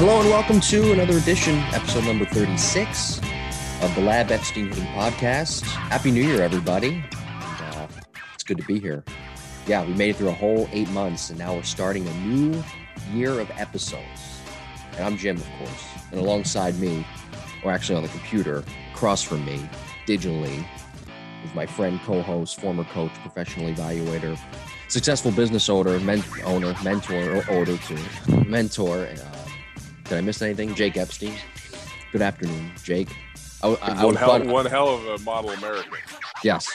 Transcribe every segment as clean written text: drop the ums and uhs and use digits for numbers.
Hello and welcome to another edition, episode number 36 of the Lab Epstein Hitting Podcast. Happy New Year, everybody. And, it's good to be here. Yeah, we made it through a whole 8 months, and now we're starting a new year of episodes. And I'm Jim, of course. And alongside me, or actually on the computer, across from me, digitally, is my friend, co-host, former coach, professional evaluator, successful business owner, mentor. Did I miss anything? Jake Epstein. Good afternoon, Jake. One hell of a model American. Yes.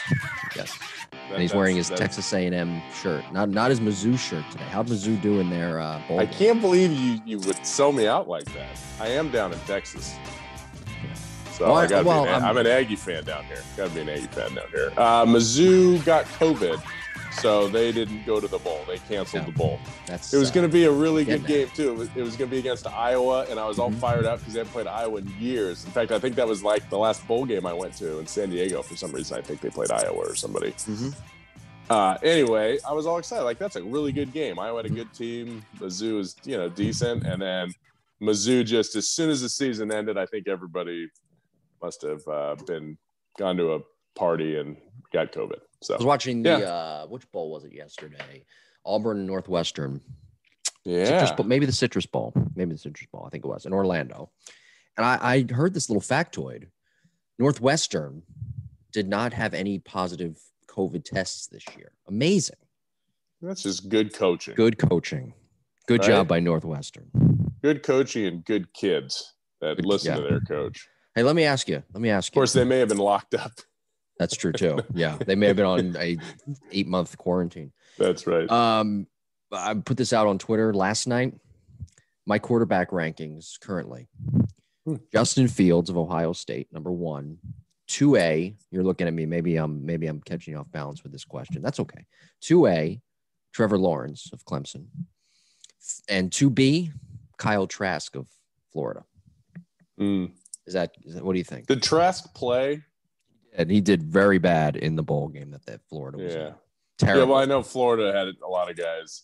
And he's wearing his Texas A&M shirt, not his Mizzou shirt today. How'd Mizzou do in their bowl game? Can't believe you would sell me out like that. I am down in Texas. So I'm an Aggie fan down here. Got to be an Aggie fan down here. Mizzou got COVID, so they didn't go to the bowl. They canceled the bowl. It was going to be a really good game, too. It was going to be against Iowa, and I was all fired up because they haven't played Iowa in years. In fact, I think that was like the last bowl game I went to in San Diego. For some reason, I think they played Iowa or somebody. Anyway, I was all excited. Like, that's a really good game. Iowa had a good team. Mizzou is, decent. And then Mizzou, just as soon as the season ended, I think everybody must have gone to a party and got COVID. So I was watching the which bowl was it yesterday? Auburn and Northwestern. Yeah. Maybe the Citrus Bowl. I think it was in Orlando. And I heard this little factoid. Northwestern did not have any positive COVID tests this year. Amazing. That's just good coaching. Good job by Northwestern. Good coaching and good kids that listen to their coach. Hey, let me ask you. Of course, they may have been locked up. That's true too. Yeah, they may have been on a 8-month quarantine. That's right. I put this out on Twitter last night. My quarterback rankings currently: Justin Fields of Ohio State, number 1. 2A. You're looking at me. Maybe I'm catching you off balance with this question. That's okay. 2A. Trevor Lawrence of Clemson, and 2B. Kyle Trask of Florida. Is that what do you think? Did Trask play? And he did very bad in the bowl game that Florida was in. Terrible. Yeah, well, I know Florida had a lot of guys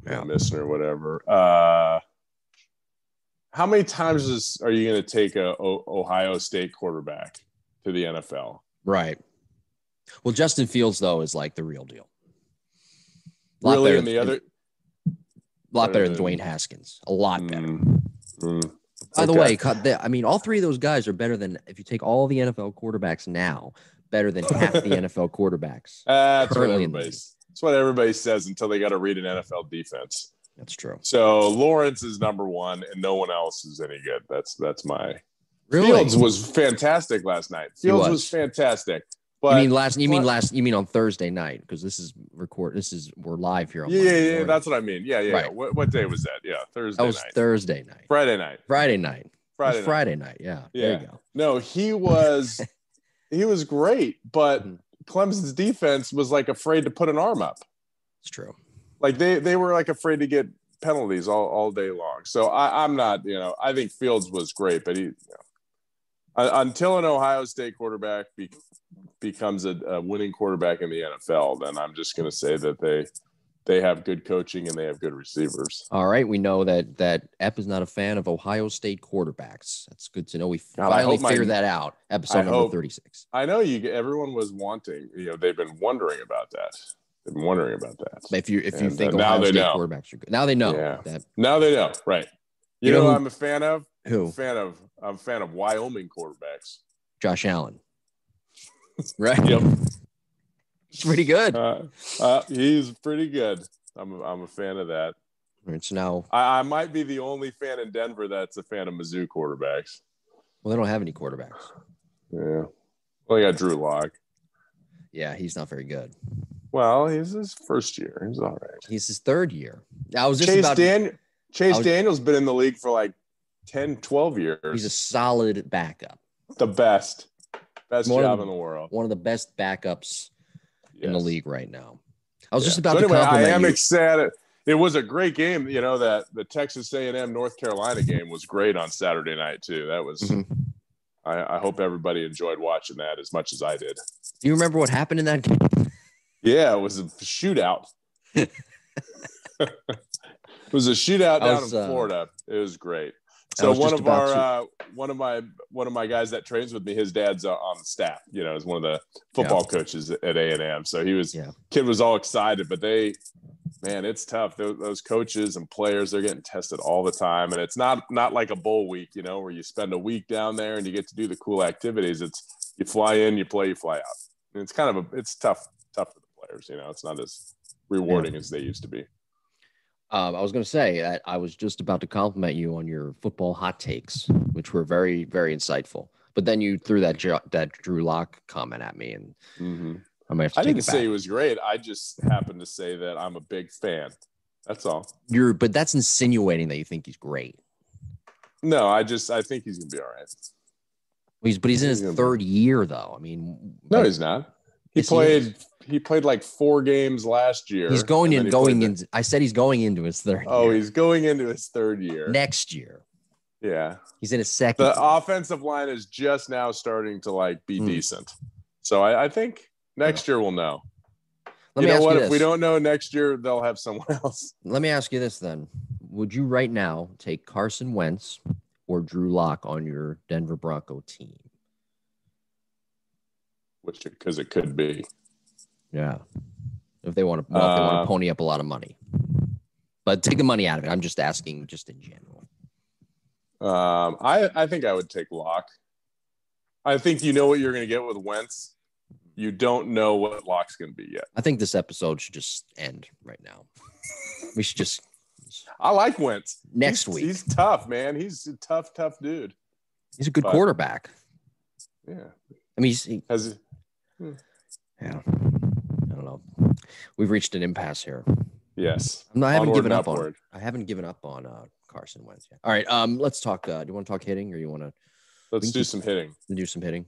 missing or whatever. How many times are you going to take a Ohio State quarterback to the NFL? Right. Well, Justin Fields, though, is like the real deal. A lot better than Dwayne Haskins. A lot better. By the way, all three of those guys are better than, if you take all the NFL quarterbacks now, better than half the NFL quarterbacks. That's what everybody says until they got to read an NFL defense. That's true. So Lawrence is number 1, and no one else is any good. That's my. Really? Fields was fantastic last night. Fields was fantastic. But you mean on Thursday night, because we're live here on Monday morning. That's what I mean. Yeah. Right. What day was that? Yeah, Thursday night. That was Thursday night. Friday night. Friday night. Yeah. There you go. No, he was great, but Clemson's defense was like afraid to put an arm up. It's true. Like they were like afraid to get penalties all day long. So I'm not, I think Fields was great, but until an Ohio State quarterback becomes a winning quarterback in the NFL, then I'm just going to say that they have good coaching and they have good receivers. All right. We know that Ep is not a fan of Ohio State quarterbacks. That's good to know. We finally figured that out. Episode number 36. I know everyone was wanting, they've been wondering about that. If you think Ohio State quarterbacks are good. Now they know. Yeah. Now they know. Right. You know who I'm a fan of? Who? I'm a fan of Wyoming quarterbacks. Josh Allen. Right. Yep. He's pretty good. He's pretty good. I'm a fan of that. Right, so now I might be the only fan in Denver that's a fan of Mizzou quarterbacks. Well, they don't have any quarterbacks. Yeah. Well, they got Drew Lock. Yeah, he's not very good. Well, he's his first year. He's all right. He's his third year. Chase Daniel's been in the league for like 10, 12 years. He's a solid backup. The best job in the world. One of the best backups in the league right now. I was just about to compliment I am excited. It was a great game. That the Texas A&M North Carolina game was great on Saturday night too. That was. I hope everybody enjoyed watching that as much as I did. Do you remember what happened in that game? Yeah, it was a shootout. It was a shootout down in Florida. It was great. So one of my guys that trains with me, his dad's on the staff, is one of the football coaches at A&M. So kid was all excited, but it's tough. Those coaches and players, they're getting tested all the time. And it's not like a bowl week, where you spend a week down there and you get to do the cool activities. It's you fly in, you play, you fly out. And it's tough for the players. It's not as rewarding as they used to be. I was going to say that I was just about to compliment you on your football hot takes, which were very, very insightful. But then you threw that Drew Lock comment at me, and I might have to take it back. I didn't say he was great. I just happened to say that I'm a big fan. That's all. But that's insinuating that you think he's great. No, I think he's going to be all right. He's in his third year, though. I mean, no, he's not. He played like 4 games last year. He's I said he's going into his third year. Oh, he's going into his third year. Next year. Yeah. He's in his second. The offensive line is just now starting to be decent. So I think next year we'll know. If we don't know next year, they'll have someone else. Let me ask you this then. Would you right now take Carson Wentz or Drew Lock on your Denver Bronco team? Because it could be. Yeah. If they want to pony up a lot of money. But take the money out of it. I'm just asking just in general. I think I would take Lock. I think you know what you're going to get with Wentz. You don't know what Lock's going to be yet. I think this episode should just end right now. We should just. I like Wentz. Next week. He's tough, man. He's a tough dude. He's a good quarterback. Yeah. I mean, yeah. I don't know. We've reached an impasse here. Yes. I haven't given up on Carson Wentz yet. All right. Let's talk. Do you want to talk hitting, or you want to? Let's do some hitting. Do some hitting.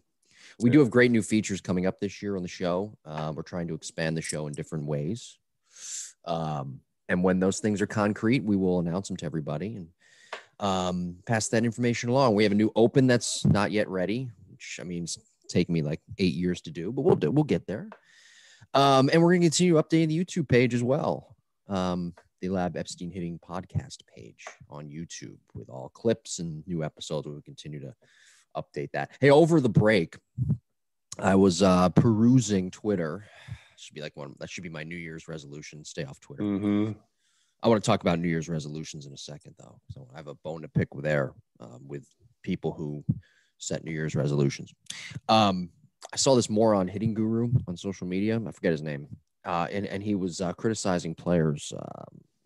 We do have great new features coming up this year on the show. We're trying to expand the show in different ways. And when those things are concrete, we will announce them to everybody and pass that information along. We have a new open that's not yet ready, which it's taken me like 8 years to do, but we'll get there. And we're going to continue updating the YouTube page as well. The Lab Epstein Hitting podcast page on YouTube with all clips and new episodes. We'll continue to update that. Hey, over the break, I was perusing Twitter. That should be my New Year's resolution. Stay off Twitter. Mm-hmm. I want to talk about New Year's resolutions in a second, though. So I have a bone to pick there with people who set New Year's resolutions. I saw this moron hitting guru on social media. I forget his name. And he was criticizing players,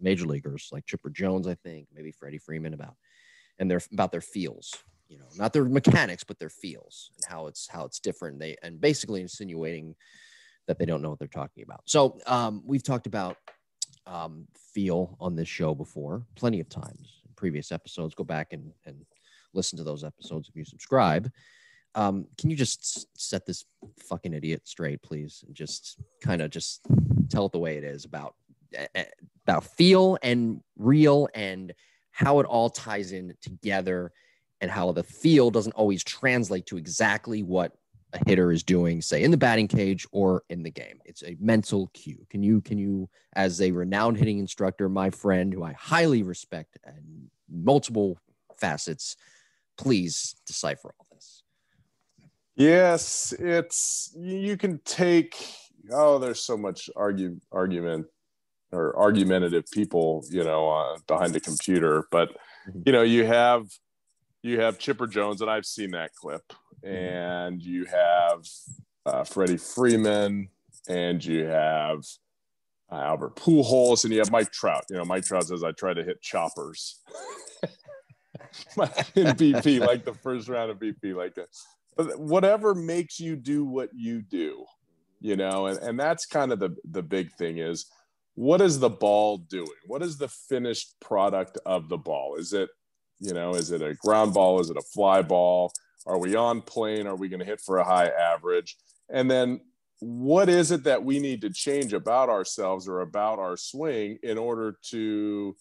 major leaguers like Chipper Jones, I think, maybe Freddie Freeman about their feels, not their mechanics, but their feels and how it's different. And basically insinuating that they don't know what they're talking about. So we've talked about feel on this show before, plenty of times in previous episodes. Go back and listen to those episodes if you subscribe. Can you just set this fucking idiot straight, please? And just tell it the way it is about feel and real and how it all ties in together and how the feel doesn't always translate to exactly what a hitter is doing, say in the batting cage or in the game. It's a mental cue. Can you, as a renowned hitting instructor, my friend, who I highly respect and multiple facets, please decipher all this? Yes, you can take, there's so much argument or argumentative people, behind the computer, but you have Chipper Jones, and I've seen that clip, and you have Freddie Freeman, and you have Albert Pujols, and you have Mike Trout. Mike Trout says, I try to hit choppers in BP, like the first round of BP, like that. But whatever makes you do what you do, and that's kind of the big thing is, what is the ball doing? What is the finished product of the ball? Is it a ground ball? Is it a fly ball? Are we on plane? Are we going to hit for a high average? And then what is it that we need to change about ourselves or about our swing in order to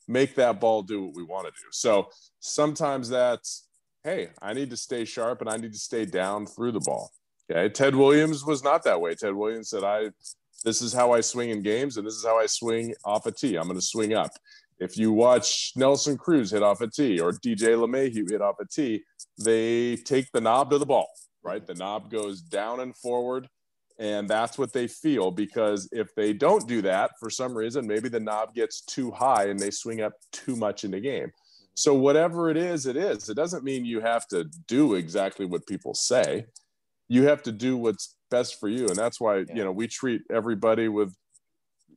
make that ball do what we want to do? So sometimes that's, hey, I need to stay sharp and I need to stay down through the ball. Okay. Ted Williams was not that way. Ted Williams said, this is how I swing in games, and this is how I swing off a tee. I'm going to swing up. If you watch Nelson Cruz hit off a tee or DJ LeMahieu hit off a tee, they take the knob to the ball, right? The knob goes down and forward, and that's what they feel, because if they don't do that, for some reason, maybe the knob gets too high and they swing up too much in the game. So whatever it is, it is. It doesn't mean you have to do exactly what people say. You have to do what's best for you. And that's why, we treat everybody with,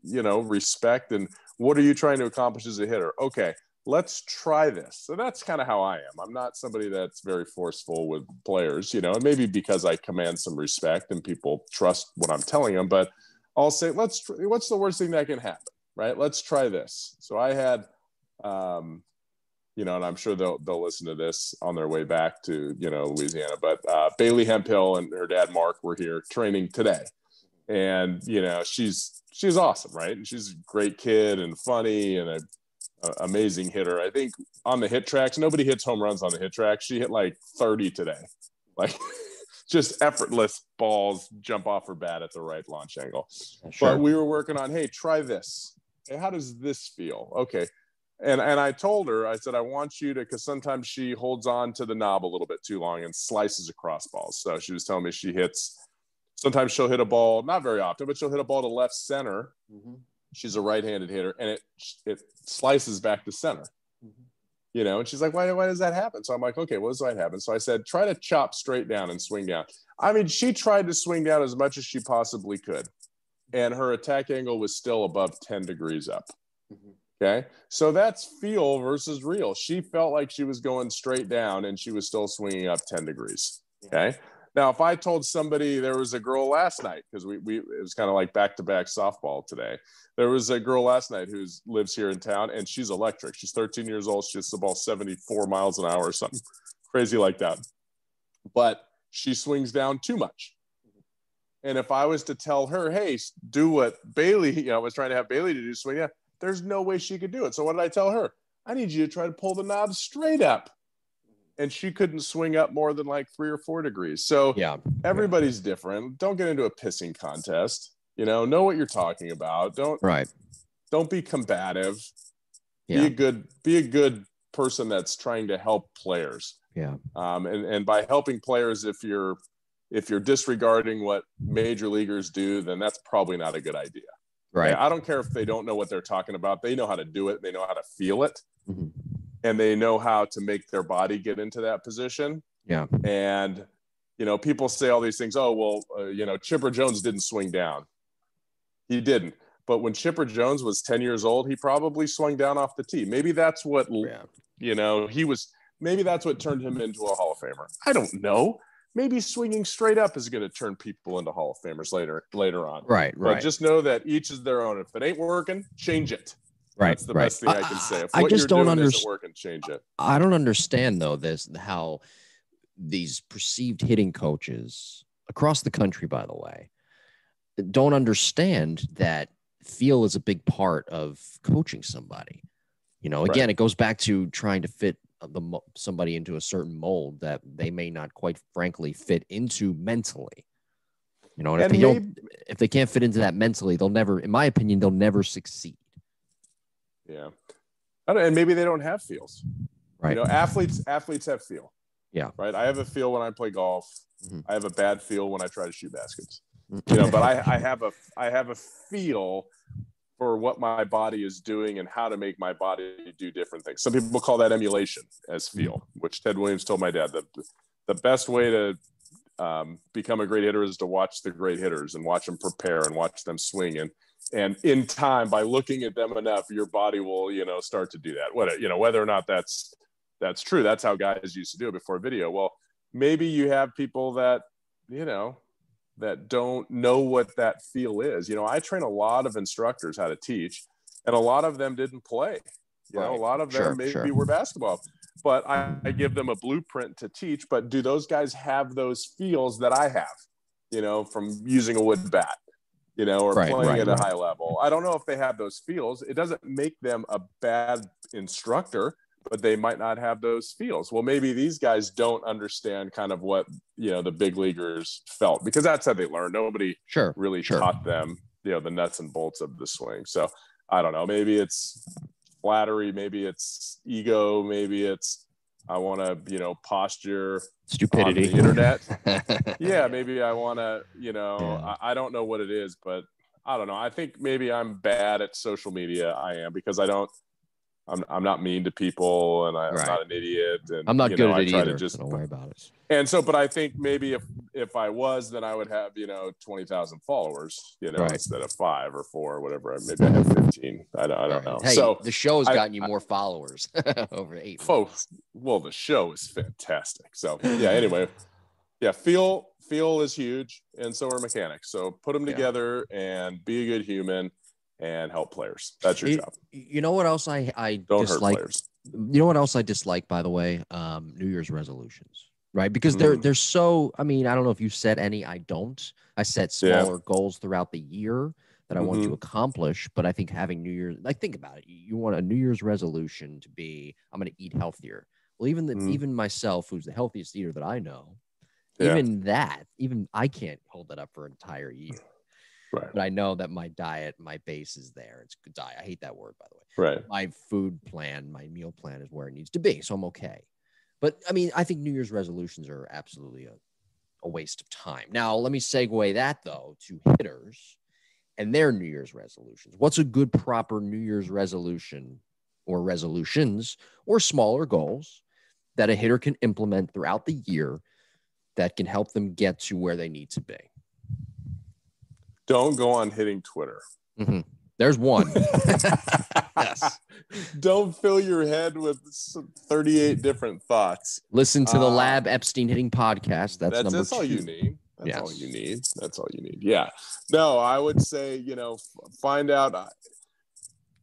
respect. And what are you trying to accomplish as a hitter? Okay, let's try this. So that's kind of how I am. I'm not somebody that's very forceful with players, and maybe because I command some respect and people trust what I'm telling them, but I'll say, what's the worst thing that can happen, right? Let's try this. So I had, and I'm sure they'll listen to this on their way back to, Louisiana, but Bailey Hemphill and her dad, Mark, were here training today. And, she's awesome, right? And she's a great kid and funny and an amazing hitter. I think on the hit tracks, nobody hits home runs on the hit track. She hit like 30 today, like just effortless balls jump off her bat at the right launch angle. Sure. But we were working on, hey, try this. Hey, how does this feel? Okay. And I told her, I said, I want you to, because sometimes she holds on to the knob a little bit too long and slices across balls. So she was telling me sometimes she'll hit a ball, not very often, but she'll hit a ball to left center. Mm-hmm. She's a right-handed hitter, and it slices back to center. Mm-hmm. And she's like, why does that happen? So I'm like, okay, what does that happen? So I said, try to chop straight down and swing down. I mean, she tried to swing down as much as she possibly could, and her attack angle was still above 10 degrees up. Mm-hmm. Okay. So that's feel versus real. She felt like she was going straight down and she was still swinging up 10 degrees. Okay. Now, if I told somebody, there was a girl last night, because it was kind of like back-to-back softball today. There was a girl last night who lives here in town, and she's electric. She's 13 years old. She hits the ball 74 miles an hour or something crazy like that. But she swings down too much. And if I was to tell her, hey, do what Bailey, was trying to have Bailey to do, swing down, there's no way she could do it. So what did I tell her? I need you to try to pull the knob straight up. And she couldn't swing up more than like 3 or 4 degrees. So everybody's different. Don't get into a pissing contest. Know what you're talking about. Don't be combative. Yeah. Be a good person that's trying to help players. Yeah. And by helping players, if you're disregarding what major leaguers do, then that's probably not a good idea. Right. I don't care if they don't know what they're talking about. They know how to do it. They know how to feel it. Mm-hmm. And they know how to make their body get into that position. Yeah. And, people say all these things. Oh, well, Chipper Jones didn't swing down. He didn't. But when Chipper Jones was 10 years old, he probably swung down off the tee. Maybe that's what, maybe that's what turned him into a Hall of Famer. I don't know. Maybe swinging straight up is going to turn people into Hall of Famers later on. Right. But just know that each is their own. If it ain't working, change it. Right. That's the best thing I can say. If what you're doing isn't working, change it. I don't understand, though, how these perceived hitting coaches across the country, by the way, don't understand that feel is a big part of coaching somebody. Again, it goes back to trying to fit somebody into a certain mold that they may not quite frankly fit into mentally. And if they can't fit into that mentally, they'll never, in my opinion, they'll never succeed. Yeah. And maybe they don't have feels. Right. Athletes have feel. Yeah. Right. I have a feel when I play golf. Mm-hmm. I have a bad feel when I try to shoot baskets. But I have a feel for what my body is doing and how to make my body do different things. Some people call that emulation as feel, which Ted Williams told my dad that the best way to become a great hitter is to watch the great hitters and watch them prepare and watch them swing. And in time, by looking at them enough, your body will, start to do that. Whether or not that's true. That's how guys used to do it before video. Well, maybe you have people that, that don't know what that feel is. I train a lot of instructors how to teach, and a lot of them didn't play. A lot of them maybe were basketball, but I give them a blueprint to teach. But do those guys have those feels that I have, from using a wood bat, or playing at a high level? I don't know if they have those feels. It doesn't make them a bad instructor, but they might not have those feels. Well, maybe these guys don't understand kind of what, the big leaguers felt, because that's how they learn. Nobody really taught them, the nuts and bolts of the swing. So I don't know, maybe it's flattery, maybe it's ego, maybe it's I want to, posture stupidity on the internet. Yeah, maybe I want to, I don't know what it is, but I don't know. I think maybe I'm bad at social media. I am, because I'm not mean to people, and I'm not an idiot. And I'm not good at it try either, to just so don't worry about it. And so, but I think maybe if I was, then I would have, 20,000 followers, instead of 5 or 4 or whatever. Maybe I have 15. I don't know. Hey, so the show has gotten you more followers over 8 months. Well, the show is fantastic. So yeah, anyway, yeah, feel is huge, and so are mechanics. So put them together and be a good human and help players. That's your job. You know what else I don't dislike? Hurt players. You know what else I dislike, by the way? New Year's resolutions. Right. Because they're so, I mean, I don't know if you set any, I don't. I set smaller goals throughout the year that I want to accomplish. But I think having New Year's, like, think about it. You want a New Year's resolution to be, I'm going to eat healthier. Well, even myself, who's the healthiest eater that I know, even I can't hold that up for an entire year. Right. But I know that my diet, my base is there. It's a good diet. I hate that word, by the way. Right. My food plan, my meal plan is where it needs to be. So I'm okay. But, I mean, I think New Year's resolutions are absolutely a waste of time. Now, let me segue that, though, to hitters and their New Year's resolutions. What's a good, proper New Year's resolution or resolutions or smaller goals that a hitter can implement throughout the year that can help them get to where they need to be? Don't go on hitting Twitter. Mm-hmm. There's one. Yes. Don't fill your head with 38 different thoughts. Listen to the Lab Epstein Hitting podcast. That's number 2. That's all you need. That's all you need. That's all you need. Yeah. No, I would say, find out.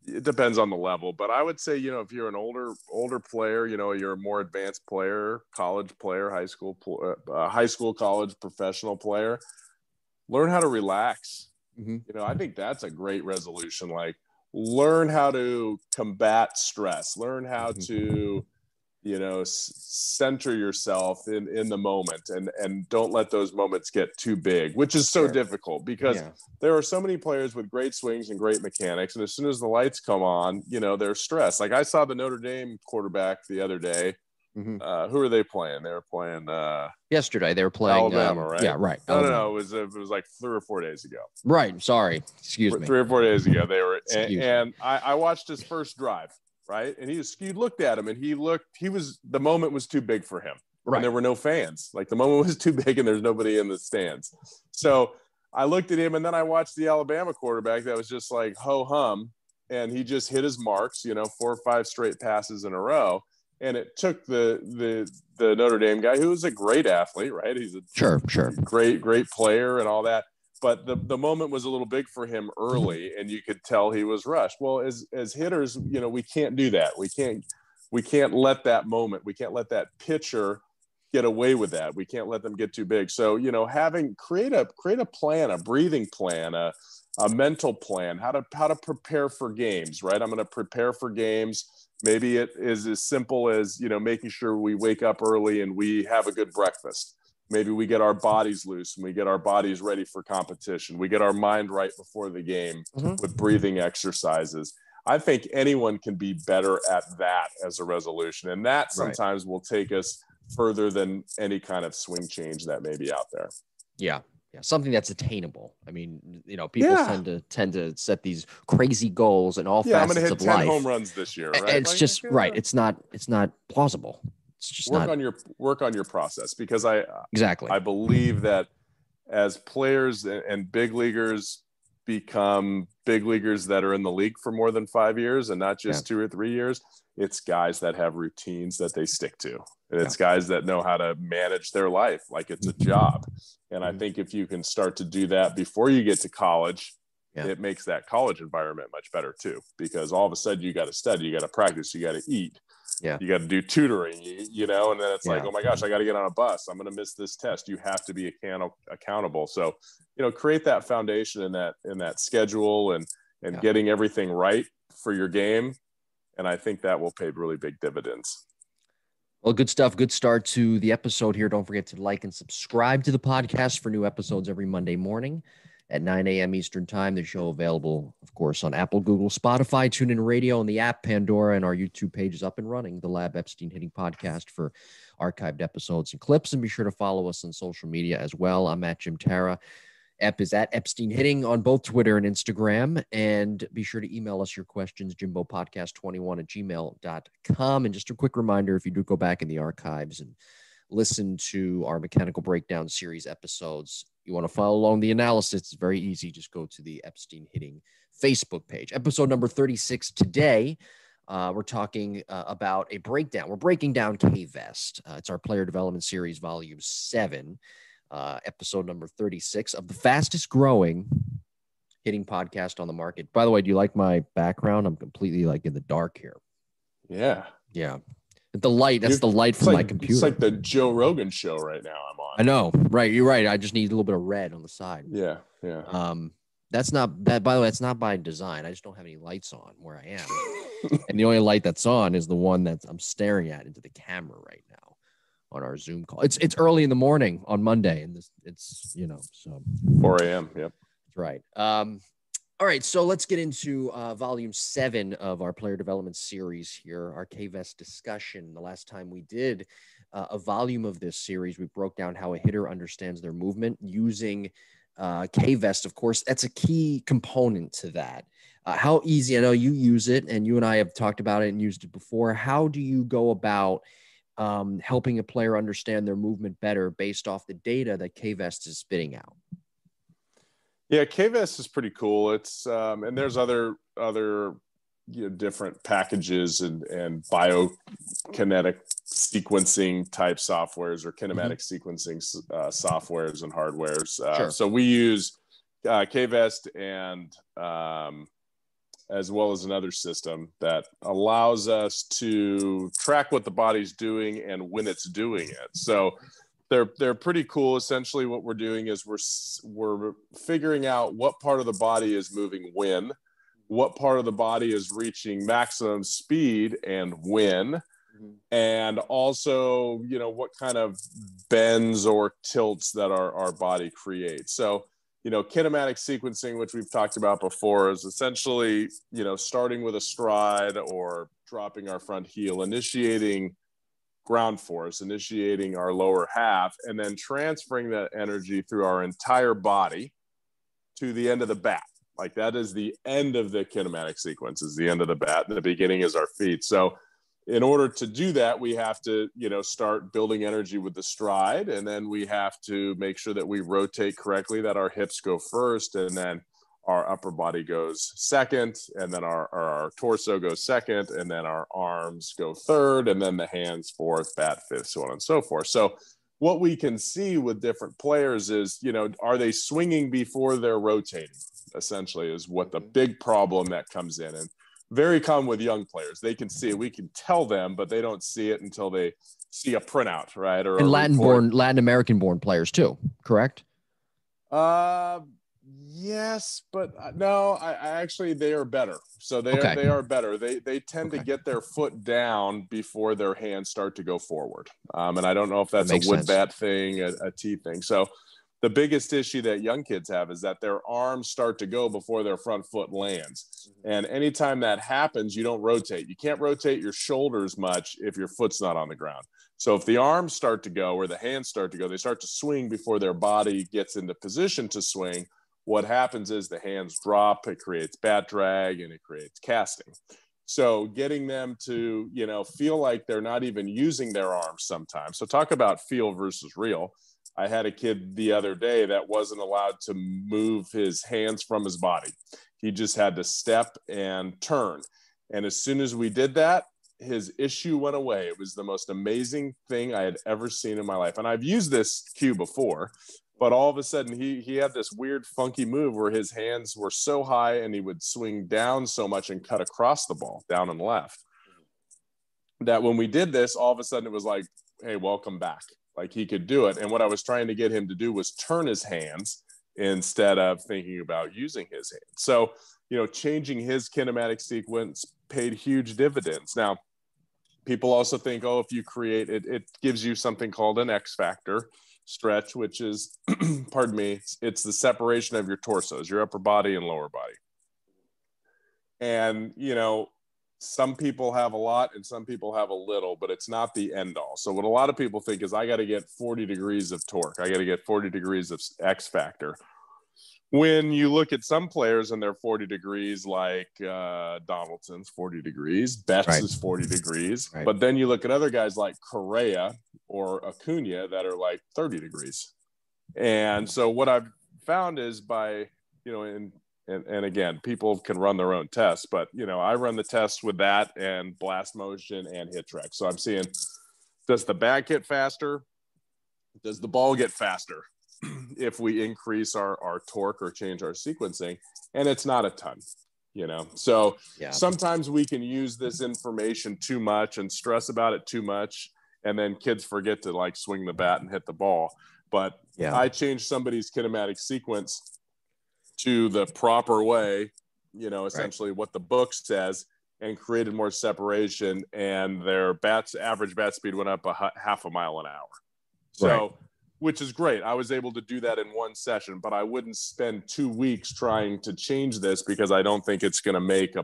It depends on the level, but I would say, if you're an older player, you're a more advanced player, college player, high school, college, professional player, learn how to relax. Mm-hmm. I think that's a great resolution. Like, learn how to combat stress, learn how to, center yourself in the moment, and don't let those moments get too big, which is so difficult, because there are so many players with great swings and great mechanics. And as soon as the lights come on, they're stressed. Like, I saw the Notre Dame quarterback the other day. Mm-hmm. Who are they playing? They were playing yesterday. They were playing Alabama, right? Yeah, right. No. It was like 3 or 4 days ago. Right. Sorry. Excuse me. 3 or 4 days ago, they were, and I watched his first drive, right? And you looked at him, and the moment was too big for him. Right. And there were no fans. Like, the moment was too big, and there's nobody in the stands. So I looked at him, and then I watched the Alabama quarterback that was just like ho hum, and he just hit his marks, 4 or 5 straight passes in a row. And it took the Notre Dame guy, who was a great athlete, right? He's a great player and all that. But the moment was a little big for him early, and you could tell he was rushed. Well, as hitters, we can't do that. We can't let that moment, we can't let that pitcher get away with that. We can't let them get too big. So, create a plan, a breathing plan, a mental plan, how to prepare for games, right? I'm going to prepare for games. Maybe it is as simple as, making sure we wake up early and we have a good breakfast. Maybe we get our bodies loose and we get our bodies ready for competition. We get our mind right before the game with breathing exercises. I think anyone can be better at that as a resolution. And that sometimes will take us further than any kind of swing change that may be out there. Yeah. Yeah, something that's attainable. I mean, people tend to set these crazy goals in all facets of life. I'm going to hit 10 home runs this year, right? It's just right. It's not plausible. It's just work on your process, because I believe that as players and big leaguers become big leaguers that are in the league for more than 5 years and not just 2 or 3 years, it's guys that have routines that they stick to. And it's guys that know how to manage their life like it's a job. And I think if you can start to do that before you get to college, it makes that college environment much better too, because all of a sudden you got to study, you got to practice, you got to eat, you got to do tutoring, and then it's like, oh my gosh, I got to get on a bus. I'm going to miss this test. You have to be accountable. So, create that foundation in that schedule and getting everything right for your game. And I think that will pay really big dividends. Well, good stuff. Good start to the episode here. Don't forget to like and subscribe to the podcast for new episodes every Monday morning. at 9 a.m. Eastern Time. The show available, of course, on Apple, Google, Spotify, TuneIn Radio, and the app Pandora, and our YouTube page is up and running, the Lab Epstein Hitting Podcast, for archived episodes and clips. And be sure to follow us on social media as well. I'm at Jim Tara. Ep is at Epstein Hitting on both Twitter and Instagram. And be sure to email us your questions, jimbopodcast21@gmail.com. And just a quick reminder, if you do go back in the archives and listen to our Mechanical Breakdown series episodes, you want to follow along the analysis, it's very easy. Just go to the Epstein Hitting Facebook page. Episode number 36 today, we're talking about a breakdown. We're breaking down K-Vest. It's our player development series, volume 7. Episode number 36 of the fastest growing hitting podcast on the market. By the way, do you like my background? I'm completely like in the dark here. Yeah. Yeah. The light, that's the light from my computer. It's like the Joe Rogan show right now I'm on. I know. Right. You're right. I just need a little bit of red on the side. Yeah. Yeah. That's not that, by the way, it's not by design. I just don't have any lights on where I am. And the only light that's on is the one that I'm staring at into the camera right now on our Zoom call. It's early in the morning on Monday, and it's so 4 a.m. Yep. That's right. All right, so let's get into volume 7 of our player development series here, our K-Vest discussion. The last time we did a volume of this series, we broke down how a hitter understands their movement using K-Vest. Of course, that's a key component to that. How easy, I know you use it, and you and I have talked about it and used it before. How do you go about helping a player understand their movement better based off the data that K-Vest is spitting out? Yeah, K-Vest is pretty cool. It's and there's other different packages and biokinetic sequencing type softwares or kinematic sequencing softwares and hardwares. Sure. So we use K-Vest and as well as another system that allows us to track what the body's doing and when it's doing it. So they're pretty cool. Essentially what we're doing is we're figuring out what part of the body is moving when, what part of the body is reaching maximum speed and when, and also, what kind of bends or tilts that our body creates. So, kinematic sequencing, which we've talked about before, is essentially, starting with a stride or dropping our front heel, initiating ground force, initiating our lower half, and then transferring that energy through our entire body to the end of the bat. Like that is the end of the kinematic sequence, is the end of the bat, and the beginning is our feet. So in order to do that, we have to, start building energy with the stride, and then we have to make sure that we rotate correctly, that our hips go first, and then our upper body goes second, and then our torso goes second, and then our arms go third, and then the hands fourth, bat fifth, so on and so forth. So what we can see with different players is, are they swinging before they're rotating, essentially, is what the big problem that comes in. And very common with young players. They can see it. We can tell them, but they don't see it until they see a printout, right? Or and Latin American born players too, correct? Yes, but no, I actually, they are better. So they are better. They tend to get their foot down before their hands start to go forward. And I don't know if that's a wood bat thing, a tee thing. So the biggest issue that young kids have is that their arms start to go before their front foot lands. And anytime that happens, you don't rotate. You can't rotate your shoulders much if your foot's not on the ground. So if the arms start to go or the hands start to go, they start to swing before their body gets into position to swing. What happens is the hands drop, it creates bat drag, and it creates casting. So getting them to, feel like they're not even using their arms sometimes. So talk about feel versus real. I had a kid the other day that wasn't allowed to move his hands from his body. He just had to step and turn. And as soon as we did that, his issue went away. It was the most amazing thing I had ever seen in my life. And I've used this cue before, but all of a sudden he had this weird funky move where his hands were so high and he would swing down so much and cut across the ball, down and left, that when we did this, all of a sudden it was like, hey, welcome back. Like he could do it. And what I was trying to get him to do was turn his hands instead of thinking about using his hands. So, changing his kinematic sequence paid huge dividends. Now, people also think, if you create it, it gives you something called an X factor. stretch, which is, pardon me, it's the separation of your torsos, your upper body and lower body. And, you know, some people have a lot and some people have a little, but it's not the end all. So what a lot of people think is I got to get 40 degrees of torque. I got to get 40 degrees of X factor. When you look at some players and they're 40 degrees, like Donaldson's 40 degrees, Betts is 40 degrees. Right. But then you look at other guys like Correa or Acuna that are like 30 degrees. And so what I've found is by, you know, and again, people can run their own tests, but, you know, I run the test with that and blast motion and hit track. So I'm seeing, does the bat get faster? Does the ball get faster if we increase our torque or change our sequencing? And it's not a ton, you know? So sometimes we can use this information too much and stress about it too much. And then kids forget to like swing the bat and hit the ball. But I changed somebody's kinematic sequence to the proper way, you know, essentially what the book says, and created more separation, and their average bat speed went up half a mile an hour. So, which is great. I was able to do that in one session, but I wouldn't spend 2 weeks trying to change this because I don't think it's going to make you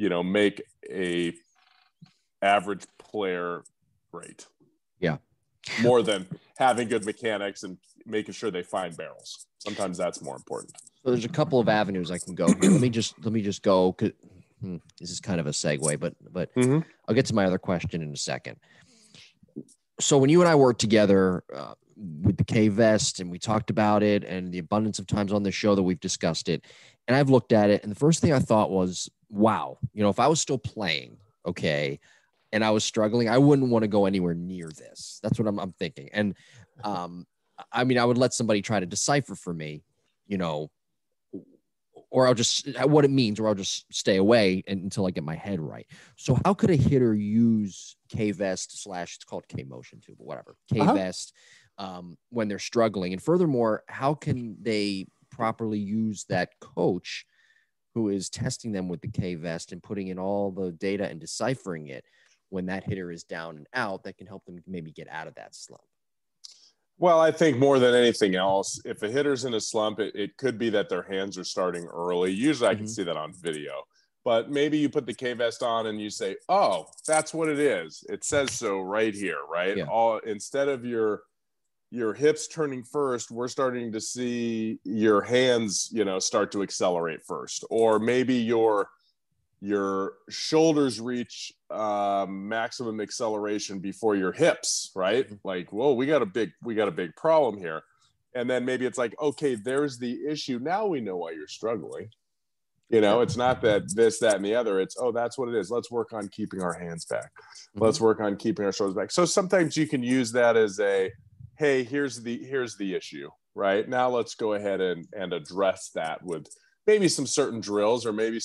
know, make a average player great. Yeah. More than having good mechanics and making sure they find barrels. Sometimes that's more important. So there's a couple of avenues I can go here. Let me just go. This is kind of a segue, but I'll get to my other question in a second. So when you and I worked together with the K-Vest and we talked about it and the abundance of times on the show that we've discussed it, and I've looked at it, and the first thing I thought was, wow, you know, if I was still playing, okay, and I was struggling, I wouldn't want to go anywhere near this. That's what I'm thinking. And I mean, I would let somebody try to decipher for me, you know, or I'll just what it means, or I'll just stay away until I get my head right. So how could a hitter use K-Vest / it's called K-Motion too, but whatever, K-Vest when they're struggling? And furthermore, how can they properly use that coach who is testing them with the K-Vest and putting in all the data and deciphering it when that hitter is down and out, that can help them maybe get out of that slump? Well, I think more than anything else, if a hitter's in a slump, it could be that their hands are starting early. Usually I can see that on video, but maybe you put the K-Vest on and you say, oh, that's what it is. It says so right here, right? Yeah. Instead of your hips turning first, we're starting to see your hands, you know, start to accelerate first, or maybe your shoulders reach maximum acceleration before your hips, right? Like, whoa, we got a big problem here. And then maybe it's like, okay, there's the issue. Now we know why you're struggling. You know, it's not that this, that, and the other. It's, oh, that's what it is. Let's work on keeping our hands back. Let's work on keeping our shoulders back. So sometimes you can use that as a, hey, here's the issue, right? Now let's go ahead and address that with maybe some certain drills, or maybe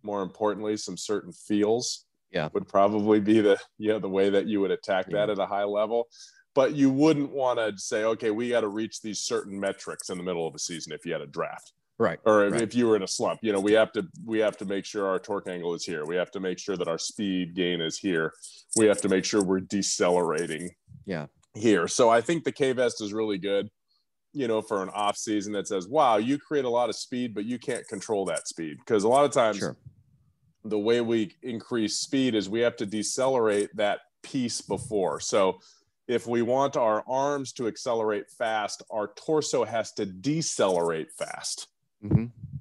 more importantly, some certain feels. Would probably be the way that you would attack that at a high level. But you wouldn't want to say, okay, we got to reach these certain metrics in the middle of a season if you had a draft. Right. Or if you were in a slump, you know, we have to make sure our torque angle is here. We have to make sure that our speed gain is here. We have to make sure we're decelerating here. So I think the K-Vest is really good, you know, for an off season that says, wow, you create a lot of speed, but you can't control that speed. Because a lot of times the way we increase speed is we have to decelerate that piece before. So if we want our arms to accelerate fast, our torso has to decelerate fast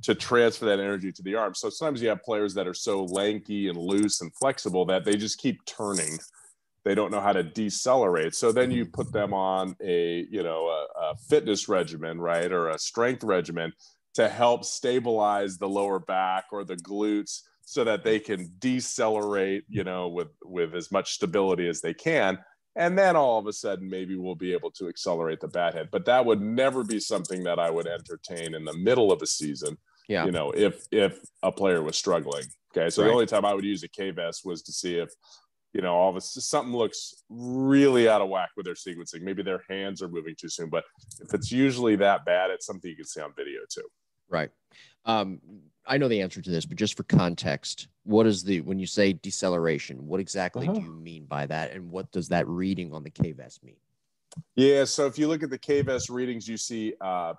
to transfer that energy to the arm. So sometimes you have players that are so lanky and loose and flexible that they just keep turning. They don't know how to decelerate. So then you put them on a fitness regimen, right? Or a strength regimen to help stabilize the lower back or the glutes so that they can decelerate, you know, with as much stability as they can. And then all of a sudden, maybe we'll be able to accelerate the bat head. But that would never be something that I would entertain in the middle of a season, you know, if a player was struggling. Okay. So the only time I would use a K-Vest was to see if, you know, all of a sudden something looks really out of whack with their sequencing. Maybe their hands are moving too soon. But if it's usually that bad, it's something you can see on video too. Right. I know the answer to this, but just for context, what is when you say deceleration, what exactly do you mean by that? And what does that reading on the KVEST mean? Yeah. So if you look at the KVEST readings, you see a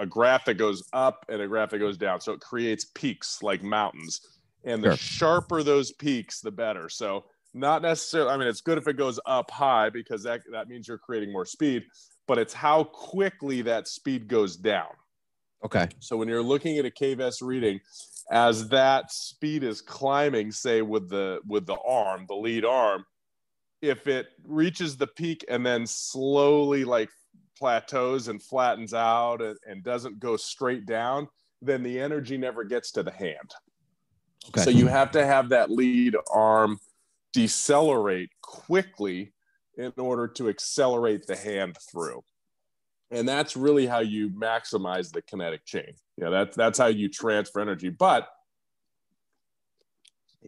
graph that goes up and a graph that goes down. So it creates peaks like mountains. And the sharper those peaks, the better. So not necessarily, I mean, it's good if it goes up high because that means you're creating more speed, but it's how quickly that speed goes down. Okay. So when you're looking at a KVEST reading, as that speed is climbing, say with the arm, the lead arm, if it reaches the peak and then slowly like plateaus and flattens out and doesn't go straight down, then the energy never gets to the hand. Okay. So you have to have that lead arm decelerate quickly in order to accelerate the hand through. And that's really how you maximize the kinetic chain. That's how you transfer energy. But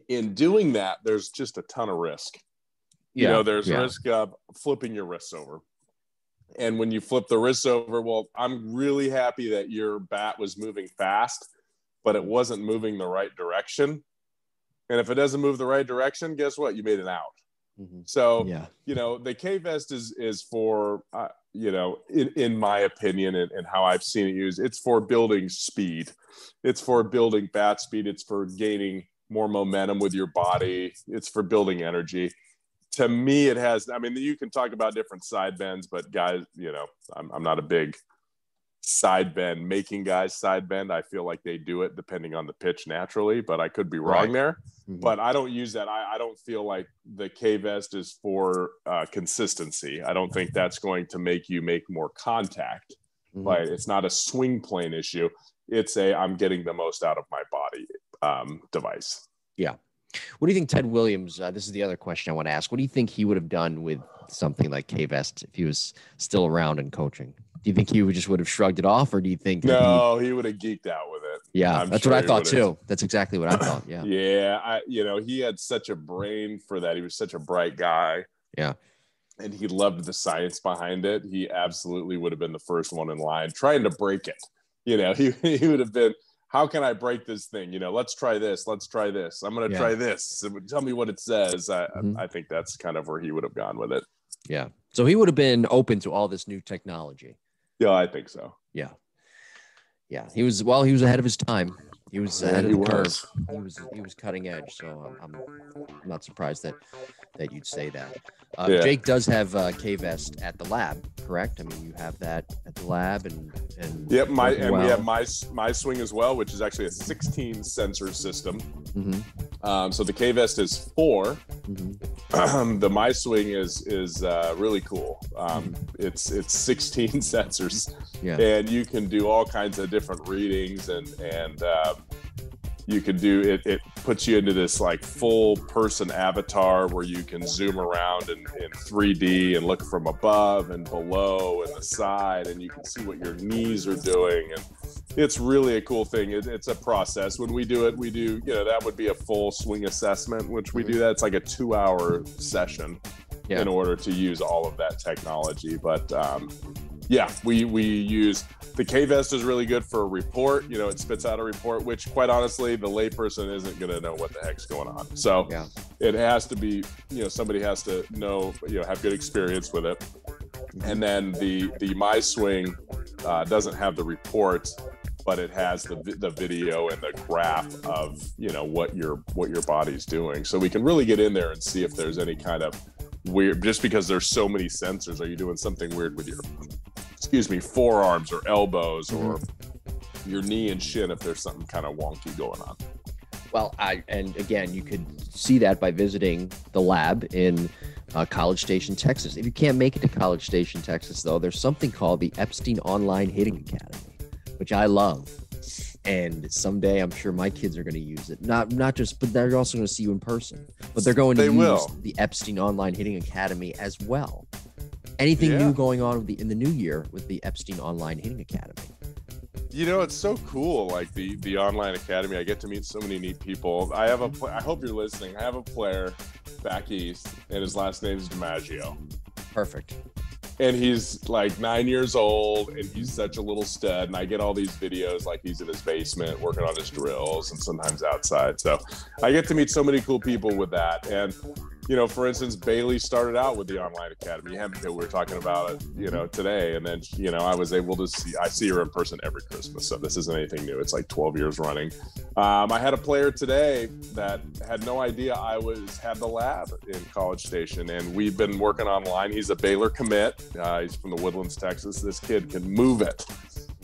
in doing that, there's just a ton of risk. There's risk of flipping your wrists over. And when you flip the wrists over, well, I'm really happy that your bat was moving fast, but it wasn't moving the right direction. And if it doesn't move the right direction, guess what? You made it out. Mm-hmm. So, the KVEST is for, in my opinion and how I've seen it used, it's for building speed. It's for building bat speed. It's for gaining more momentum with your body. It's for building energy. To me, it has, I mean, you can talk about different side bends, but guys, I'm not a big side bend, making guys side bend. I feel like they do it depending on the pitch naturally, but I could be wrong there. Mm-hmm. But I don't use that. I don't feel like the KVEST is for consistency. I don't think that's going to make you make more contact. Mm-hmm. Right? It's not a swing plane issue. It's I'm getting the most out of my body device. Yeah. What do you think Ted Williams, this is the other question I want to ask. What do you think he would have done with something like KVEST if he was still around and coaching? Do you think he would have shrugged it off, or do you think he would have geeked out with it? Yeah, that's what I thought too. That's exactly what I thought. Yeah. Yeah. He had such a brain for that. He was such a bright guy. Yeah. And he loved the science behind it. He absolutely would have been the first one in line trying to break it. He would have been, how can I break this thing? Let's try this. Let's try this. I'm going to try this. Tell me what it says. I think that's kind of where he would have gone with it. Yeah. So he would have been open to all this new technology. Yeah, I think so. Yeah. Yeah. He was ahead of his time. He was ahead of the curve. He was cutting edge. So I'm not surprised that you'd say that. Jake does have KVEST at the lab, correct? I mean, you have that at the lab and yep, we have my swing as well, which is actually a 16 sensor system. Mm-hmm. So the KVEST is 4. Mm-hmm. The my swing is really cool. It's 16 sensors, and you can do all kinds of different readings and you can do it. It puts you into this like full person avatar where you can zoom around in 3D and look from above and below and the side, and you can see what your knees are doing. And it's really a cool thing. It's a process. When we do it, that would be a full swing assessment, which we do. That's like a 2-hour session in order to use all of that technology. But we use the KVEST is really good for a report. It spits out a report, which quite honestly, the layperson isn't going to know what the heck's going on. So it has to be, somebody has to know, have good experience with it. Mm-hmm. And then the My Swing doesn't have the report, but it has the video and the graph of, what your body's doing. So we can really get in there and see if there's any kind of weird, just because there's so many sensors, are you doing something weird with your forearms or elbows or your knee and shin if there's something kind of wonky going on. Well, and again, you could see that by visiting the lab in College Station, Texas. If you can't make it to College Station, Texas, though, there's something called the Epstein Online Hitting Academy, which I love. And someday I'm sure my kids are going to use it. Not just, but they're also going to see you in person. But they're going to use the Epstein Online Hitting Academy as well. Anything new going on in the new year with the Epstein Online Hitting Academy? It's so cool. Like the online academy, I get to meet so many neat people. I hope you're listening. I have a player back east, and his last name is DiMaggio. Perfect. And he's like 9 years old, and he's such a little stud. And I get all these videos like he's in his basement working on his drills and sometimes outside. So I get to meet so many cool people with that. And, you know, for instance, Bailey started out with the online academy. We were talking about it, you know, today. And then, you know, I was able to I see her in person every Christmas. So this isn't anything new. It's like 12 years running. I had a player today that had no idea I had the lab in College Station, and we've been working online. He's a Baylor commit. He's from the Woodlands, Texas. This kid can move it.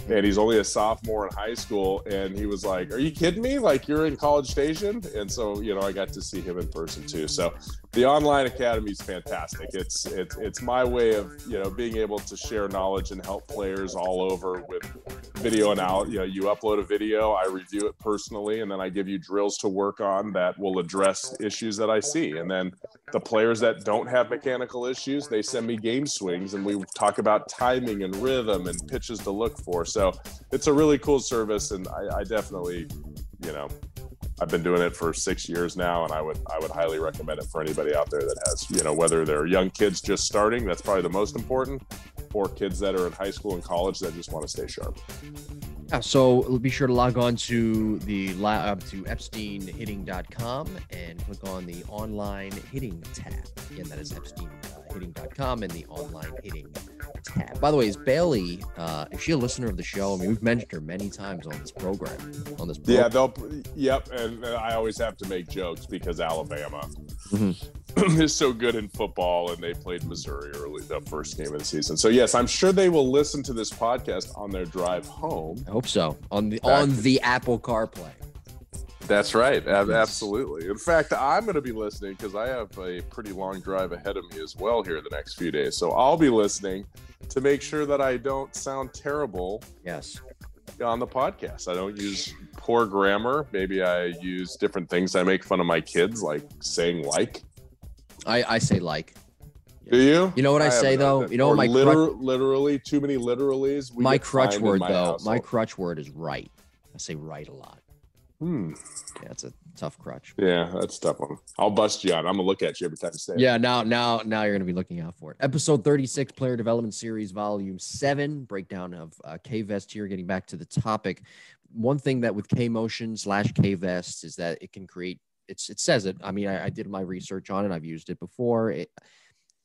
And he's only a sophomore in high school. And he was like, "Are you kidding me? Like, you're in College Station?" And so, you know, I got to see him in person too. So the online academy is fantastic. It's my way of, you know, being able to share knowledge and help players all over with video and out. You know, you upload a video, I review it personally, and then I give you drills to work on that will address issues that I see. And then the players that don't have mechanical issues, they send me game swings, and we talk about timing and rhythm and pitches to look for. So it's a really cool service, and I definitely, you know, I've been doing it for 6 years now, and I would highly recommend it for anybody out there that has, you know, whether they're young kids just starting, that's probably the most important, or kids that are in high school and college that just want to stay sharp. Yeah, so be sure to log on to the to epsteinhitting.com and click on the online hitting tab. Again, that is epsteinhitting.com and the online hitting tab. By the way, is Bailey, is she a listener of the show? I mean, we've mentioned her many times on this program. Yeah, yep, and I always have to make jokes because Alabama is so good in football, and they played Missouri early, the first game of the season. So yes, I'm sure they will listen to this podcast on their drive home. I hope so. On the Apple CarPlay. That's right. Absolutely. In fact, I'm going to be listening because I have a pretty long drive ahead of me as well here the next few days. So I'll be listening to make sure that I don't sound terrible. Yes. On the podcast, I don't use poor grammar. Maybe I use different things. I make fun of my kids, like saying like. I say like. Do you? You know what I say though? You know, literally too many literallys. My crutch word though. My crutch word is right. I say right a lot. Yeah, it's a tough crutch. Yeah, that's a tough one. I'll bust you on. I'm gonna look at you every time you say it. Yeah, now you're gonna be looking out for it. Episode 36, Player Development Series, Volume 7, breakdown of K-Vest here. Getting back to the topic, one thing that with K-Motion/K-Vest is that it can create. It says it. I mean, I did my research on it. I've used it before.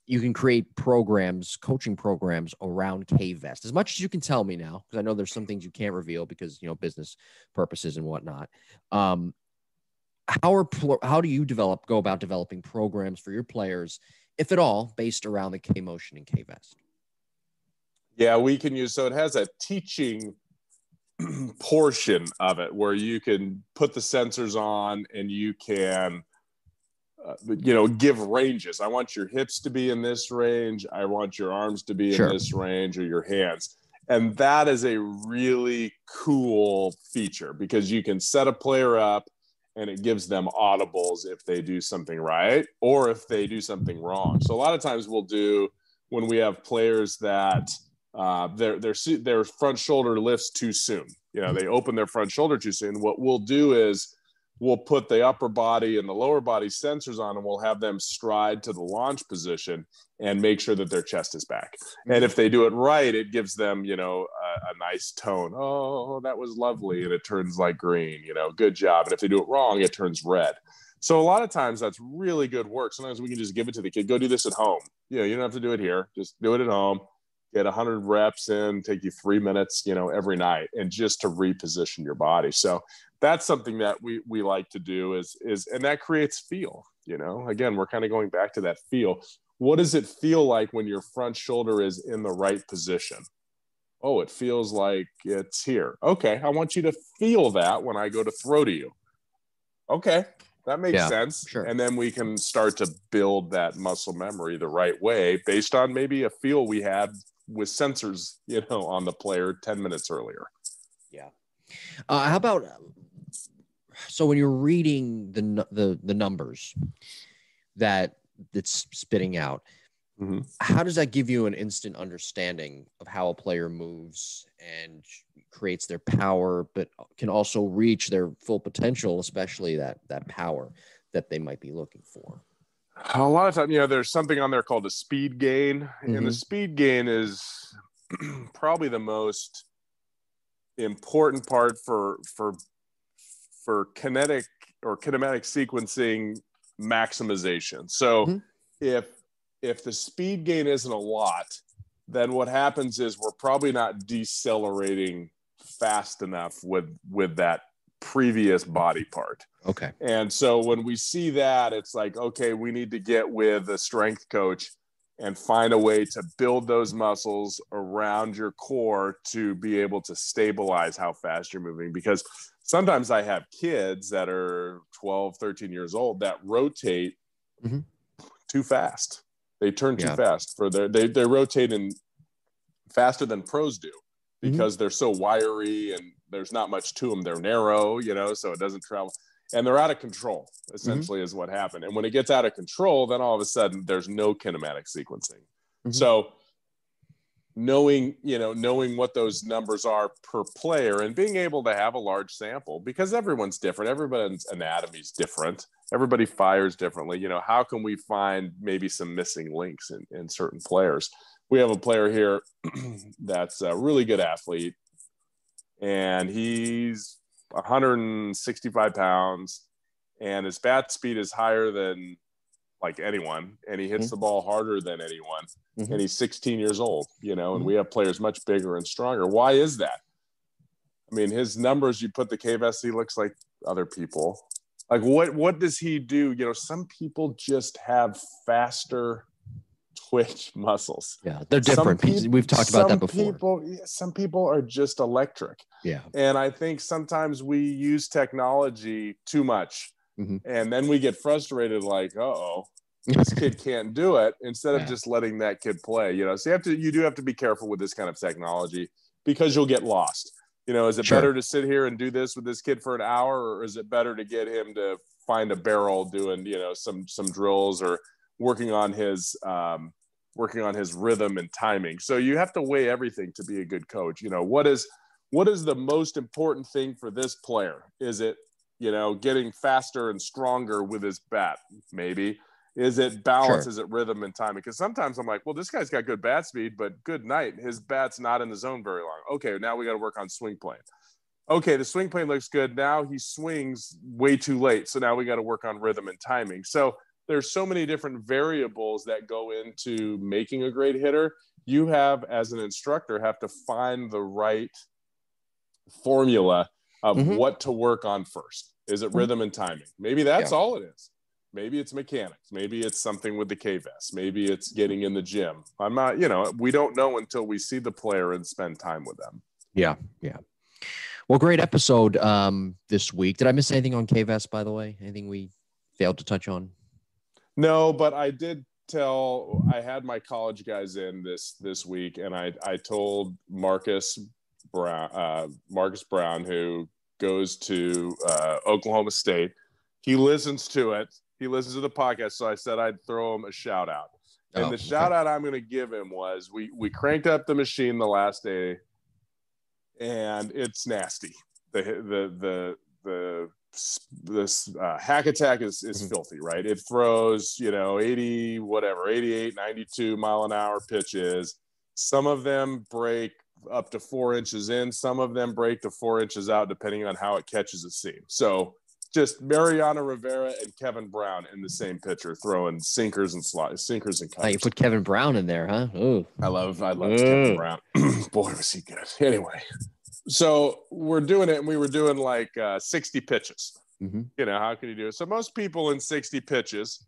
You can create programs, coaching programs around K-Vest. As much as you can tell me now, because I know there's some things you can't reveal because, you know, business purposes and whatnot. How do you go about developing programs for your players, if at all, based around the K-Motion and K-Vest? Yeah, we can use, so it has a teaching portion of it where you can put the sensors on and you can give ranges. I want your hips to be in this range. I want your arms to be in this range, or your hands. And that is a really cool feature because you can set a player up and it gives them audibles if they do something right or if they do something wrong. So a lot of times when we have players that their front shoulder lifts too soon, they open their front shoulder too soon. What we'll do is we'll put the upper body and the lower body sensors on, and we'll have them stride to the launch position and make sure that their chest is back. And if they do it right, it gives them, a nice tone. Oh, that was lovely. And it turns like green, good job. And if they do it wrong, it turns red. So a lot of times that's really good work. Sometimes we can just give it to the kid. Go do this at home. You don't have to do it here. Just do it at home. Get 100 reps in, take you 3 minutes, every night, and just to reposition your body. So that's something that we like to do is, and that creates feel, again, we're kind of going back to that feel. What does it feel like when your front shoulder is in the right position? Oh, it feels like it's here. Okay. I want you to feel that when I go to throw to you. Okay. That makes sense. Sure. And then we can start to build that muscle memory the right way based on maybe a feel we had with sensors, on the player 10 minutes earlier. Yeah. How about, so when you're reading the numbers that it's spitting out, how does that give you an instant understanding of how a player moves and creates their power, but can also reach their full potential, especially that power that they might be looking for? A lot of times, there's something on there called a speed gain, and the speed gain is probably the most important part for kinetic or kinematic sequencing maximization. So if the speed gain isn't a lot, then what happens is we're probably not decelerating fast enough with that previous body part. Okay. And so when we see that, it's like, okay, we need to get with a strength coach and find a way to build those muscles around your core to be able to stabilize how fast you're moving. Because sometimes I have kids that are 12, 13 years old that rotate too fast. They turn too fast for they rotate in faster than pros do because they're so wiry and there's not much to them. They're narrow, so it doesn't travel. And they're out of control, essentially, is what happened. And when it gets out of control, then all of a sudden there's no kinematic sequencing. So knowing what those numbers are per player and being able to have a large sample, because everyone's different. Everybody's anatomy is different. Everybody fires differently. How can we find maybe some missing links in certain players? We have a player here that's a really good athlete, and he's 165 pounds, and his bat speed is higher than like anyone, and he hits the ball harder than anyone, and he's 16 years old, and we have players much bigger and stronger. Why is that? I mean, his numbers, you put the KVS, he looks like other people. Like what does he do? Some people just have faster twitch muscles. Yeah, they're different. We've talked about that before. Some people are just electric. Yeah. And I think sometimes we use technology too much. And then we get frustrated, like, uh-oh, this kid can't do it, instead of just letting that kid play. So you do have to be careful with this kind of technology, because you'll get lost. Is it better to sit here and do this with this kid for an hour, or is it better to get him to find a barrel doing, some drills, or working on his rhythm and timing? So you have to weigh everything to be a good coach. What is the most important thing for this player? Is it, getting faster and stronger with his bat? Maybe. Is it balance? Sure. Is it rhythm and timing? Because sometimes I'm like, well, this guy's got good bat speed, but good night, his bat's not in the zone very long. Okay, now we got to work on swing plane. Okay, the swing plane looks good. Now he swings way too late. So now we got to work on rhythm and timing. So there's so many different variables that go into making a great hitter. You have, as an instructor, have to find the right formula of what to work on first. Is it rhythm and timing? Maybe that's all it is. Maybe it's mechanics. Maybe it's something with the KVS. Maybe it's getting in the gym. I'm not, we don't know until we see the player and spend time with them. Yeah. Yeah. Well, great episode this week. Did I miss anything on KVS, by the way? Anything we failed to touch on? No, but I did I had my college guys in this week, and I told Marcus Brown, who goes to Oklahoma State. He listens to it. He listens to the podcast. So I said I'd throw him a shout out. And the shout out I'm going to give him was we cranked up the machine the last day, and it's nasty. This hack attack is filthy, right? It throws, 88, 92 mile an hour pitches. Some of them break up to 4 inches in. Some of them break to 4 inches out, depending on how it catches a seam. So just Mariano Rivera and Kevin Brown in the same pitcher, throwing sinkers and cutters. Oh, you put Kevin Brown in there, huh? Ooh. I love Kevin Brown. Boy, was he good. Anyway, so we're doing it, and we were doing like 60 pitches. How can you do it? So most people in 60 pitches,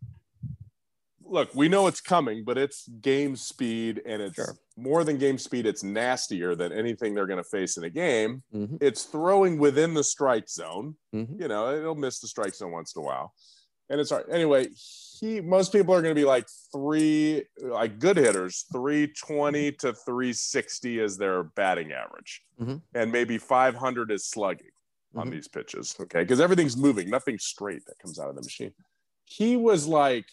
look, we know it's coming, but it's game speed, and it's more than game speed. It's nastier than anything they're going to face in a game. It's throwing within the strike zone. It'll miss the strike zone once in a while. And it's hard. Anyway, most people are going to be like good hitters, 320 to 360 is their batting average. And maybe 500 is slugging on these pitches. Okay. Because everything's moving, nothing straight that comes out of the machine. He was like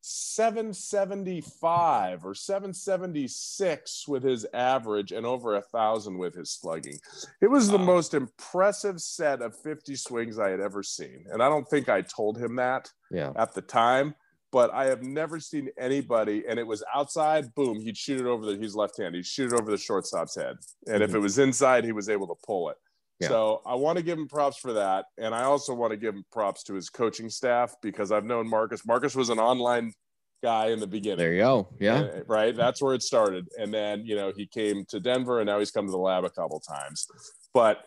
775 or 776 with his average and over 1,000 with his slugging. It was the most impressive set of 50 swings I had ever seen. And I don't think I told him that at the time, but I have never seen anybody, and it was outside, boom, he'd shoot it over he's left-handed, he'd shoot it over the shortstop's head. And if it was inside, he was able to pull it. Yeah. So I want to give him props for that. And I also want to give him props to his coaching staff, because I've known Marcus. Marcus was an online guy in the beginning. There you go. Yeah. And, right. That's where it started. And then, he came to Denver, and now he's come to the lab a couple times. But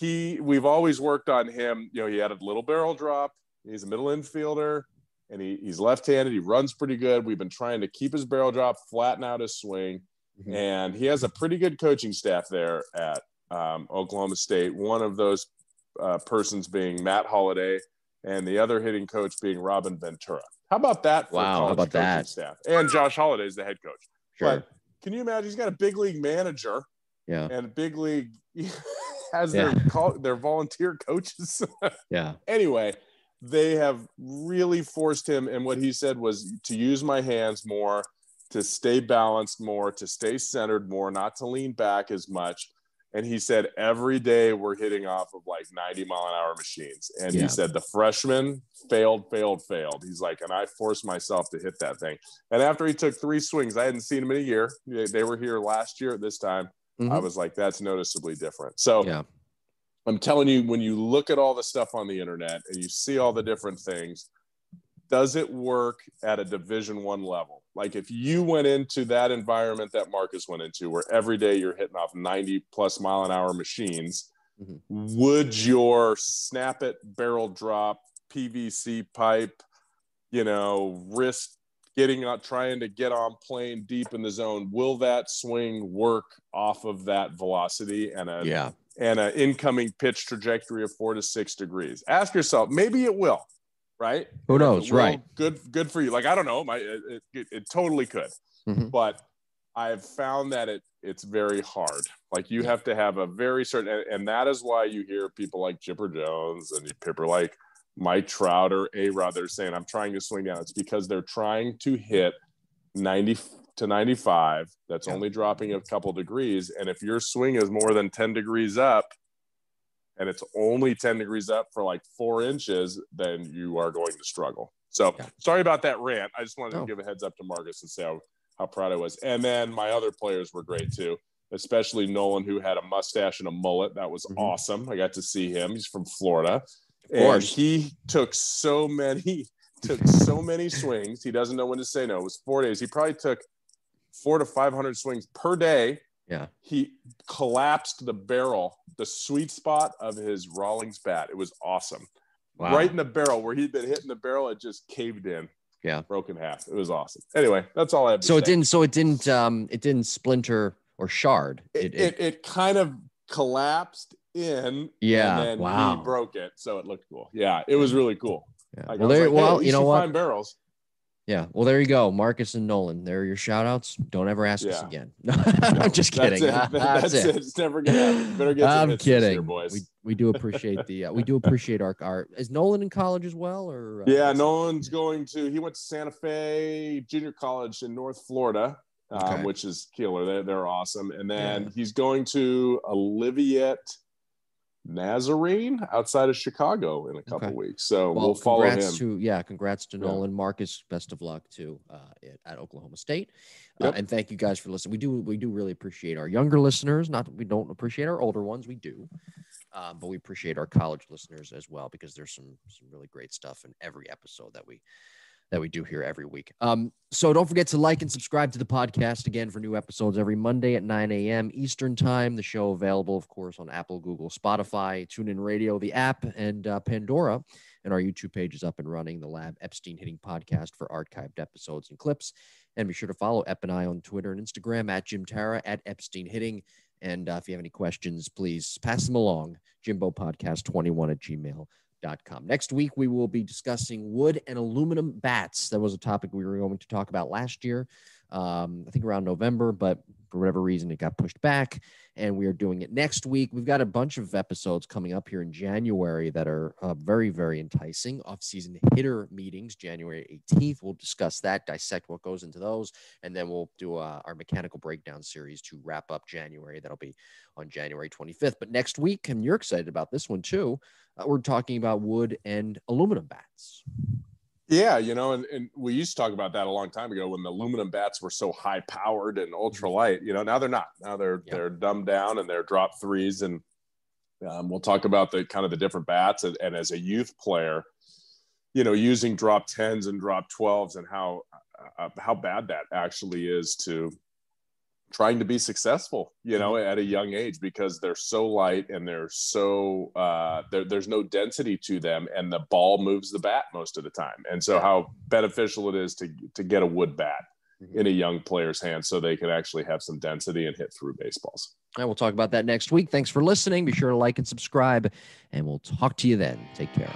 we've always worked on him. He had a little barrel drop. He's a middle infielder. And he's left-handed. He runs pretty good. We've been trying to keep his barrel drop, flatten out his swing. Mm-hmm. And he has a pretty good coaching staff there at Oklahoma State. One of those persons being Matt Holliday, and the other hitting coach being Robin Ventura. How about that for college coaching staff? And Josh Holliday is the head coach. Sure. But can you imagine? He's got a big league manager. Yeah. And a big league has their volunteer coaches. Yeah. Anyway, they have really forced him, and what he said was to use my hands more, to stay balanced more, to stay centered more, not to lean back as much. And he said every day we're hitting off of like 90-mile-an-hour machines. And he said the freshman failed. He's like, and I forced myself to hit that thing. And after he took 3 swings, I hadn't seen him in a year. They were here last year at this time. Mm-hmm. I was like, that's noticeably different. So I'm telling you, when you look at all the stuff on the internet and you see all the different things, does it work at a Division I level? Like if you went into that environment that Marcus went into, where every day you're hitting off 90-plus-mile-an-hour machines, would your snap it, barrel drop, PVC pipe, wrist getting out, trying to get on plane deep in the zone, will that swing work off of that velocity and an incoming pitch trajectory of 4 to 6 degrees? Ask yourself, maybe it will, right? Who knows, right? Good for you. Like, I don't know. It totally could. Mm-hmm. But I've found that it's very hard. Like, you have to have a very certain, and that is why you hear people like Chipper Jones and people like Mike Trout or A-Rod, they're saying, I'm trying to swing down. It's because they're trying to hit 90 to 95. That's only dropping a couple degrees. And if your swing is more than 10 degrees up, and it's only 10 degrees up for like 4 inches, then you are going to struggle. So sorry about that rant. I just wanted to give a heads up to Marcus and say how proud I was. And then my other players were great too, especially Nolan, who had a mustache and a mullet. That was awesome. I got to see him. He's from Florida. And he took so many swings. He doesn't know when to say no. It was 4 days. He probably took 400 to 500 swings per day. Yeah. He collapsed the barrel, the sweet spot of his Rawlings bat. It was awesome. Wow. Right in the barrel where he'd been hitting the barrel, it just caved in. Yeah. Broke in half. It was awesome. Anyway, that's all I have to say. It didn't splinter or shard. It kind of collapsed in. Yeah. And then he broke it. So it looked cool. Yeah. It was really cool. Yeah. Like, you know what? Find barrels. Yeah. Well, there you go. Marcus and Nolan. There are your shout outs. Don't ever ask us again. I'm just kidding. That's it. It's never going to happen. Better get some hits kidding. This year, boys. We do appreciate we do appreciate our, is Nolan in college as well? Or Nolan's he went to Santa Fe Junior College in North Florida, which is killer. They're awesome. And then he's going to Olivet Nazarene outside of Chicago in a couple weeks. So we'll follow him. Congrats to Nolan. Marcus, best of luck to at Oklahoma State. And thank you guys for listening. We do really appreciate our younger listeners. Not that we don't appreciate our older ones. We do. But we appreciate our college listeners as well, because there's some really great stuff in every episode that we do here every week. So don't forget to like and subscribe to the podcast again for new episodes every Monday at 9 a.m. Eastern time. The show available, of course, on Apple, Google, Spotify, TuneIn Radio, the app, and Pandora. And our YouTube page is up and running, the Lab Epstein Hitting Podcast, for archived episodes and clips. And be sure to follow Ep and I on Twitter and Instagram at Jim Tara, at Epstein Hitting. And if you have any questions, please pass them along. jimbopodcast21@gmail.com. Next week, we will be discussing wood and aluminum bats. That was a topic we were going to talk about last year, I think around November, but for whatever reason, it got pushed back, and we are doing it next week. We've got a bunch of episodes coming up here in January that are very, very enticing. Off-season hitter meetings, January 18th. We'll discuss that, dissect what goes into those, and then we'll do our mechanical breakdown series to wrap up January. That'll be on January 25th. But next week, and you're excited about this one too, we're talking about wood and aluminum bats. Yeah, and we used to talk about that a long time ago when the aluminum bats were so high powered and ultralight. Now they're not. Now they're dumbed down and they're drop threes. And we'll talk about the kind of the different bats. And as a youth player, using drop 10s and drop 12s and how bad that actually is to trying to be successful, at a young age, because they're so light and they're so there's no density to them, and the ball moves the bat most of the time. And so how beneficial it is to get a wood bat in a young player's hand so they can actually have some density and hit through baseballs. And we'll talk about that next week. Thanks for listening. Be sure to like and subscribe, and we'll talk to you then. Take care.